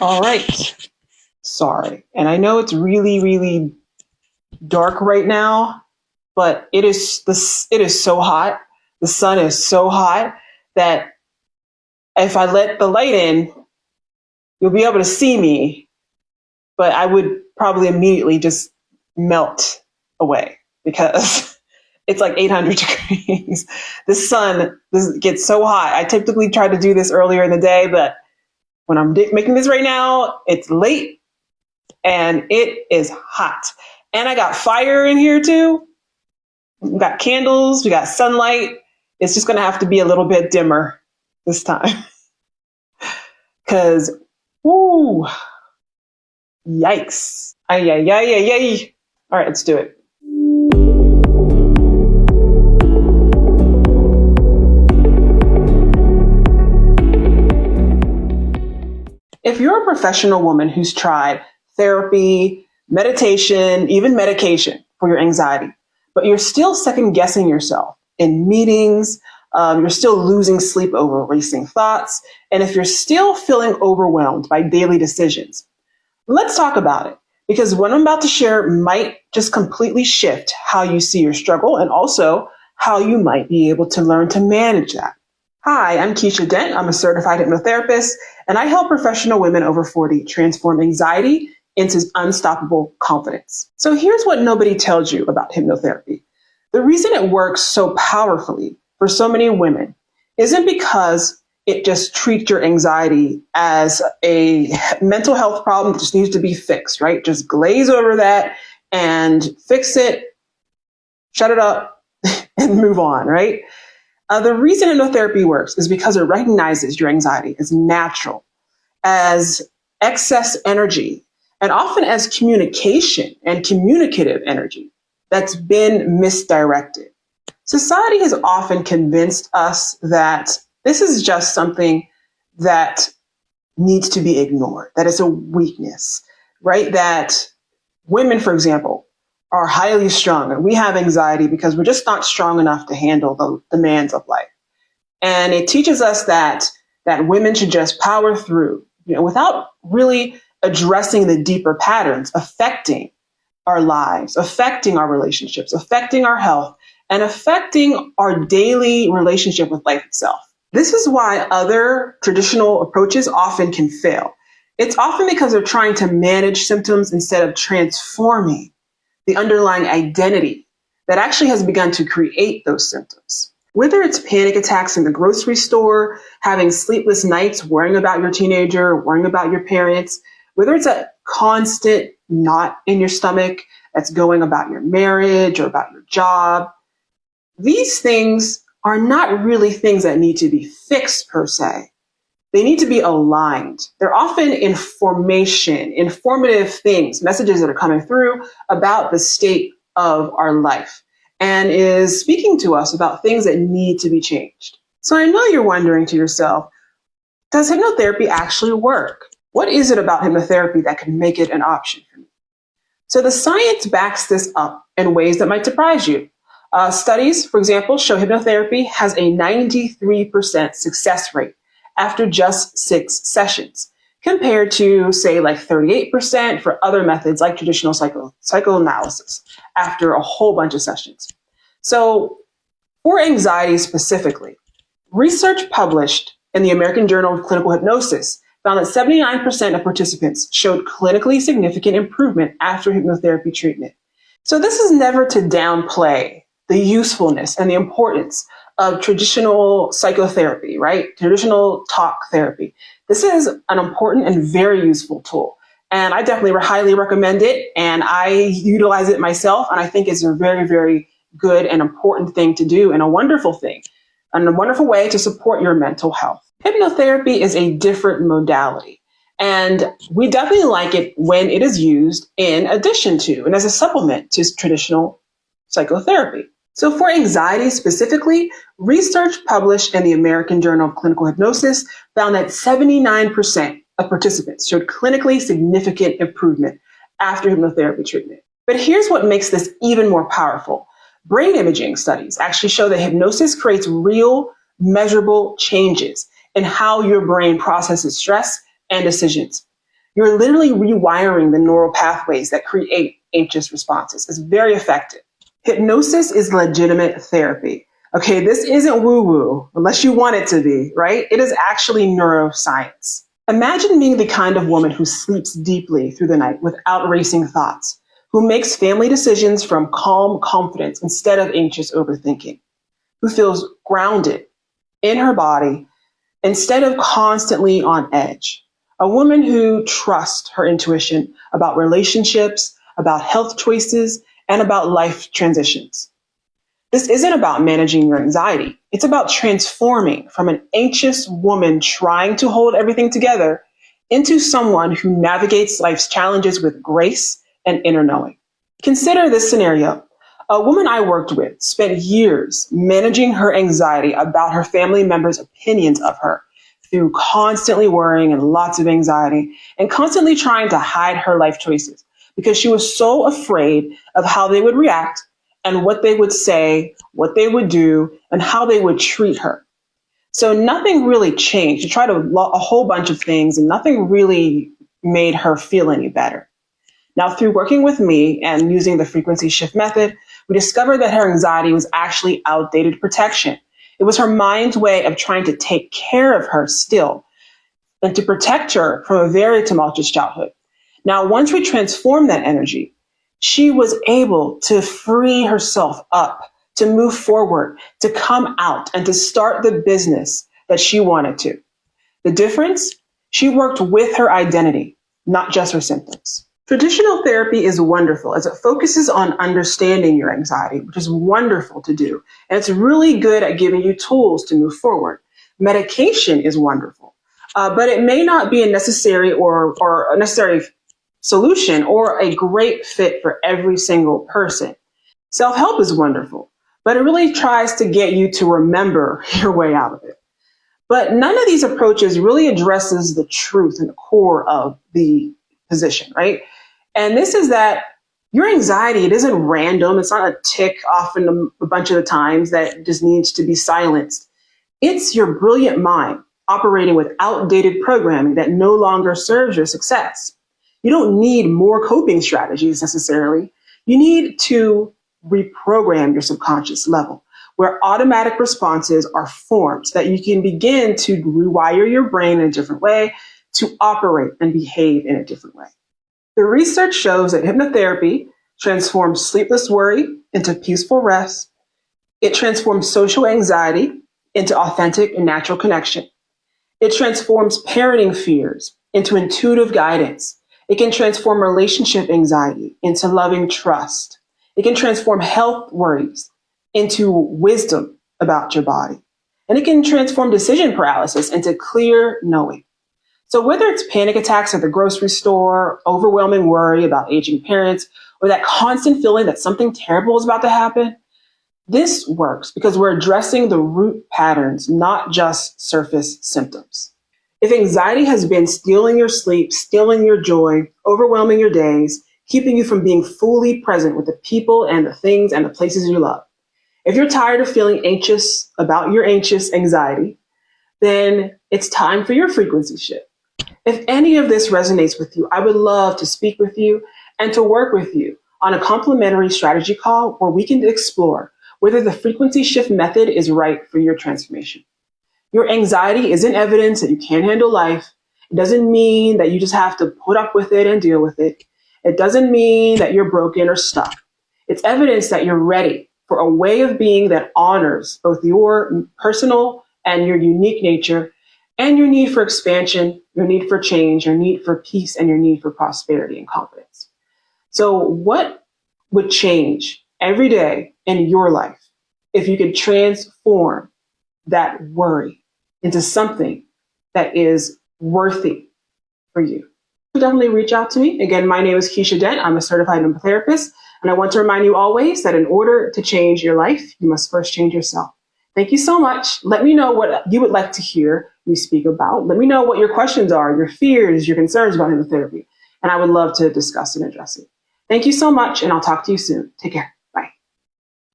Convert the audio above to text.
All right. Sorry. And I know it's really, really dark right now, but it is so hot. The sun is so hot that if I let the light in, you'll be able to see me, but I would probably immediately just melt away because it's like 800 degrees. The sun this gets so hot. I typically try to do this earlier in the day, but when I'm making this right now, it's late and it is hot. And I got fire in here too. We got candles, we got sunlight. It's just going to have to be a little bit dimmer this time. Because, woo, yikes. Ay, ay, ay, ay, ay. All right, let's do it. If you're a professional woman who's tried therapy, meditation, even medication for your anxiety, but you're still second guessing yourself in meetings, you're still losing sleep over racing thoughts, and if you're still feeling overwhelmed by daily decisions, let's talk about it. Because what I'm about to share might just completely shift how you see your struggle and also how you might be able to learn to manage that. Hi, I'm Keisha Dent. I'm a certified hypnotherapist, and I help professional women over 40 transform anxiety into unstoppable confidence. So here's what nobody tells you about hypnotherapy. The reason it works so powerfully for so many women isn't because it just treats your anxiety as a mental health problem that just needs to be fixed, right? Just glaze over that and fix it, shut it up, and move on, right? The reason hypnotherapy works is because it recognizes your anxiety as natural, as excess energy, and often as communication and communicative energy that's been misdirected. Society has often convinced us that this is just something that needs to be ignored, that it's a weakness, right? That women, for example, are highly strung and we have anxiety because we're just not strong enough to handle the demands of life. And it teaches us that women should just power through, without really addressing the deeper patterns affecting our lives, affecting our relationships, affecting our health, and affecting our daily relationship with life itself. This is why other traditional approaches often can fail. It's often because they're trying to manage symptoms instead of transforming the underlying identity that actually has begun to create those symptoms. Whether it's panic attacks in the grocery store, having sleepless nights, worrying about your teenager, worrying about your parents, whether it's a constant knot in your stomach that's going about your marriage or about your job, these things are not really things that need to be fixed per se. They need to be aligned. They're often informative things, messages that are coming through about the state of our life and is speaking to us about things that need to be changed. So I know you're wondering to yourself, does hypnotherapy actually work? What is it about hypnotherapy that can make it an option for me? So the science backs this up in ways that might surprise you. Studies, for example, show hypnotherapy has a 93% success rate after just 6 sessions, compared to, say, like 38% for other methods like traditional psychoanalysis after a whole bunch of sessions. So for anxiety specifically, research published in the American Journal of Clinical Hypnosis found that 79% of participants showed clinically significant improvement after hypnotherapy treatment. So this is never to downplay the usefulness and the importance of traditional psychotherapy, right? Traditional talk therapy. This is an important and very useful tool. And I definitely highly recommend it. And I utilize it myself. And I think it's a very, very good and important thing to do and a wonderful thing and a wonderful way to support your mental health. Hypnotherapy is a different modality. And we definitely like it when it is used in addition to and as a supplement to traditional psychotherapy. So for anxiety specifically, research published in the American Journal of Clinical Hypnosis found that 79% of participants showed clinically significant improvement after hypnotherapy treatment. But here's what makes this even more powerful. Brain imaging studies actually show that hypnosis creates real, measurable changes in how your brain processes stress and decisions. You're literally rewiring the neural pathways that create anxious responses. It's very effective. Hypnosis is legitimate therapy. Okay, this isn't woo-woo, unless you want it to be, right? It is actually neuroscience. Imagine being the kind of woman who sleeps deeply through the night without racing thoughts, who makes family decisions from calm confidence instead of anxious overthinking, who feels grounded in her body instead of constantly on edge. A woman who trusts her intuition about relationships, about health choices, and about life transitions. This isn't about managing your anxiety. It's about transforming from an anxious woman trying to hold everything together into someone who navigates life's challenges with grace and inner knowing. Consider this scenario. A woman I worked with spent years managing her anxiety about her family members' opinions of her through constantly worrying and lots of anxiety and constantly trying to hide her life choices because she was so afraid of how they would react and what they would say, what they would do, and how they would treat her. So nothing really changed. She tried a whole bunch of things and nothing really made her feel any better. Now, through working with me and using the frequency shift method, we discovered that her anxiety was actually outdated protection. It was her mind's way of trying to take care of her still and to protect her from a very tumultuous childhood. Now, once we transformed that energy, she was able to free herself up, to move forward, to come out, and to start the business that she wanted to. The difference? She worked with her identity, not just her symptoms. Traditional therapy is wonderful as it focuses on understanding your anxiety, which is wonderful to do. And it's really good at giving you tools to move forward. Medication is wonderful, but it may not be a necessary or a necessary solution or a great fit for every single person. Self-help is wonderful, but it really tries to get you to remember your way out of it. But none of these approaches really addresses the truth and the core of the position, right? And this is that your anxiety, it isn't random. It's not a tick off in a bunch of the times that just needs to be silenced. It's your brilliant mind operating with outdated programming that no longer serves your success. You don't need more coping strategies necessarily. You need to reprogram your subconscious level, where automatic responses are formed so that you can begin to rewire your brain in a different way to operate and behave in a different way. The research shows that hypnotherapy transforms sleepless worry into peaceful rest. It transforms social anxiety into authentic and natural connection. It transforms parenting fears into intuitive guidance. It can transform relationship anxiety into loving trust. It can transform health worries into wisdom about your body. And it can transform decision paralysis into clear knowing. So whether it's panic attacks at the grocery store, overwhelming worry about aging parents, or that constant feeling that something terrible is about to happen, this works because we're addressing the root patterns, not just surface symptoms. If anxiety has been stealing your sleep, stealing your joy, overwhelming your days, keeping you from being fully present with the people and the things and the places you love, if you're tired of feeling anxious about your anxious anxiety, then it's time for your frequency shift. If any of this resonates with you, I would love to speak with you and to work with you on a complimentary strategy call where we can explore whether the frequency shift method is right for your transformation. Your anxiety isn't evidence that you can't handle life. It doesn't mean that you just have to put up with it and deal with it. It doesn't mean that you're broken or stuck. It's evidence that you're ready for a way of being that honors both your personal and your unique nature and your need for expansion, your need for change, your need for peace, and your need for prosperity and confidence. So what would change every day in your life if you could transform that worry into something that is worthy for you? So definitely reach out to me. Again, my name is Keisha Dent. I'm a certified hypnotherapist, and I want to remind you always that in order to change your life, you must first change yourself. Thank you so much. Let me know what you would like to hear me speak about. Let me know what your questions are, your fears, your concerns about hypnotherapy, and I would love to discuss and address it. Thank you so much, and I'll talk to you soon. Take care.